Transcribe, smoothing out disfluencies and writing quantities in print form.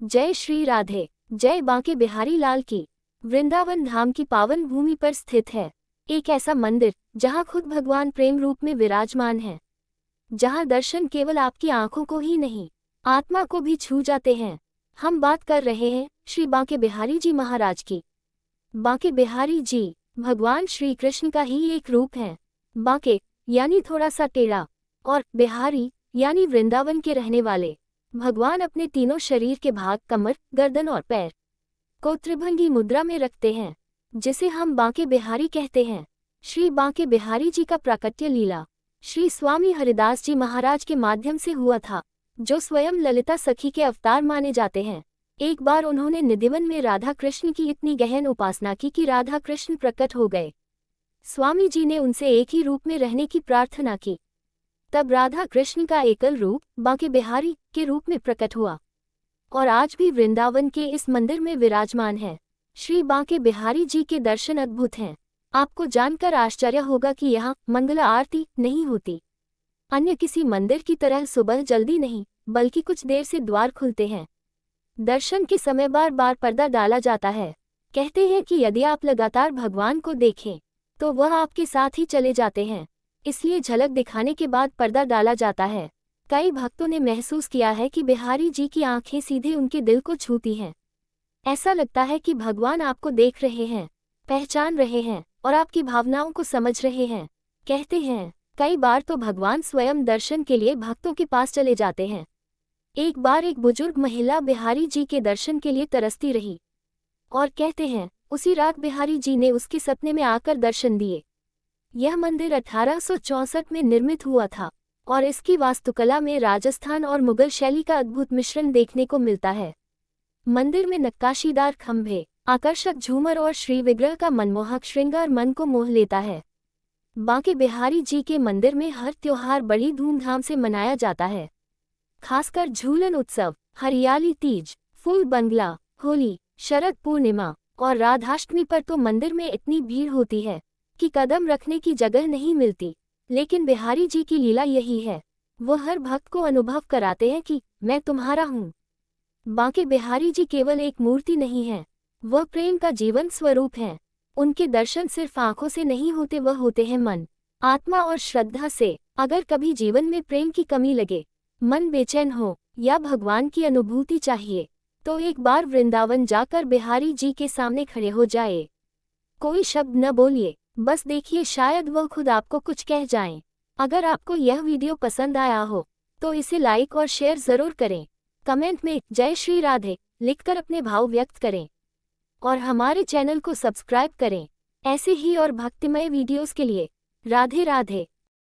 जय श्री राधे। जय बांके बिहारी लाल की। वृंदावन धाम की पावन भूमि पर स्थित है एक ऐसा मंदिर जहां खुद भगवान प्रेम रूप में विराजमान है, जहां दर्शन केवल आपकी आंखों को ही नहीं, आत्मा को भी छू जाते हैं। हम बात कर रहे हैं श्री बांके बिहारी जी महाराज की। बांके बिहारी जी भगवान श्री कृष्ण का ही एक रूप है। बांके यानी थोड़ा सा टेढ़ा, और बिहारी यानी वृंदावन के रहने वाले। भगवान अपने तीनों शरीर के भाग कमर, गर्दन और पैर को त्रिभंगी मुद्रा में रखते हैं, जिसे हम बांके बिहारी कहते हैं। श्री बांके बिहारी जी का प्राकट्य लीला श्री स्वामी हरिदास जी महाराज के माध्यम से हुआ था, जो स्वयं ललिता सखी के अवतार माने जाते हैं। एक बार उन्होंने निधिवन में राधा कृष्ण की इतनी गहन उपासना की कि राधा कृष्ण प्रकट हो गए। स्वामी जी ने उनसे एक ही रूप में रहने की प्रार्थना की। तब राधा कृष्ण का एकल रूप बांके बिहारी के रूप में प्रकट हुआ और आज भी वृंदावन के इस मंदिर में विराजमान है। श्री बांके बिहारी जी के दर्शन अद्भुत हैं। आपको जानकर आश्चर्य होगा कि यहाँ मंगला आरती नहीं होती। अन्य किसी मंदिर की तरह सुबह जल्दी नहीं, बल्कि कुछ देर से द्वार खुलते हैं। दर्शन के समय बार बार पर्दा डाला जाता है। कहते हैं कि यदि आप लगातार भगवान को देखें तो वह आपके साथ ही चले जाते हैं, इसलिए झलक दिखाने के बाद पर्दा डाला जाता है। कई भक्तों ने महसूस किया है कि बिहारी जी की आंखें सीधे उनके दिल को छूती हैं। ऐसा लगता है कि भगवान आपको देख रहे हैं, पहचान रहे हैं और आपकी भावनाओं को समझ रहे हैं। कहते हैं कई बार तो भगवान स्वयं दर्शन के लिए भक्तों के पास चले जाते हैं। एक बार एक बुजुर्ग महिला बिहारी जी के दर्शन के लिए तरसती रही और कहते हैं उसी रात बिहारी जी ने उसके सपने में आकर दर्शन दिए। यह मंदिर 1864 में निर्मित हुआ था और इसकी वास्तुकला में राजस्थान और मुगल शैली का अद्भुत मिश्रण देखने को मिलता है। मंदिर में नक्काशीदार खंभे, आकर्षक झूमर और श्री विग्रह का मनमोहक श्रृंगार मन को मोह लेता है। बांके बिहारी जी के मंदिर में हर त्योहार बड़ी धूमधाम से मनाया जाता है, खासकर झूलन उत्सव, हरियाली तीज, फूल बंगला, होली, शरद पूर्णिमा और राधाष्टमी पर तो मंदिर में इतनी भीड़ होती है कि कदम रखने की जगह नहीं मिलती। लेकिन बिहारी जी की लीला यही है, वो हर भक्त को अनुभव कराते हैं कि मैं तुम्हारा हूँ। बांके बिहारी जी केवल एक मूर्ति नहीं है, वह प्रेम का जीवन स्वरूप हैं। उनके दर्शन सिर्फ आंखों से नहीं होते, वह होते हैं मन, आत्मा और श्रद्धा से। अगर कभी जीवन में प्रेम की कमी लगे, मन बेचैन हो या भगवान की अनुभूति चाहिए, तो एक बार वृंदावन जाकर बिहारी जी के सामने खड़े हो जाए। कोई शब्द न बोलिए, बस देखिए, शायद वह खुद आपको कुछ कह जाएं। अगर आपको यह वीडियो पसंद आया हो तो इसे लाइक और शेयर जरूर करें। कमेंट में जय श्री राधे लिखकर अपने भाव व्यक्त करें और हमारे चैनल को सब्सक्राइब करें ऐसे ही और भक्तिमय वीडियोस के लिए। राधे राधे।